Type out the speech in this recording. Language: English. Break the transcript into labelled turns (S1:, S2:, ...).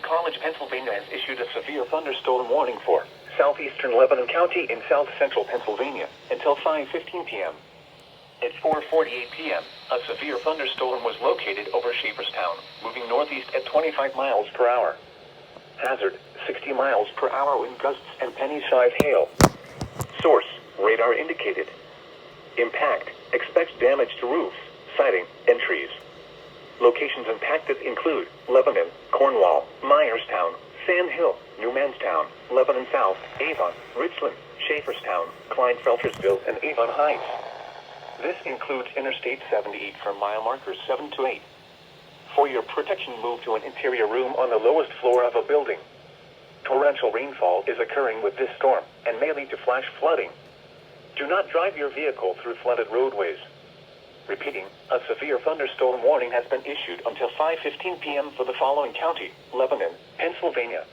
S1: College, Pennsylvania has issued a severe thunderstorm warning for southeastern Lebanon County in south-central Pennsylvania until 5:15 p.m. At 4:48 p.m., a severe thunderstorm was located over Shaferstown, moving northeast at 25 miles per hour. Hazard, 60 miles per hour wind gusts and penny-size hail. Source, radar indicated. Impact, expects damage to roofs, siding, and trees. Locations impacted include Lebanon, Cornwall, Myerstown, Sand Hill, Newmanstown, Lebanon South, Avon, Richland, Shaferstown, Kleinfeltersville, and Avon Heights. This includes Interstate 78 from mile markers 7 to 8. For your protection, move to an interior room on the lowest floor of a building. Torrential rainfall is occurring with this storm and may lead to flash flooding. Do not drive your vehicle through flooded roadways. Repeating, a severe thunderstorm warning has been issued until 5:15 p.m. for the following county: Lebanon, Pennsylvania,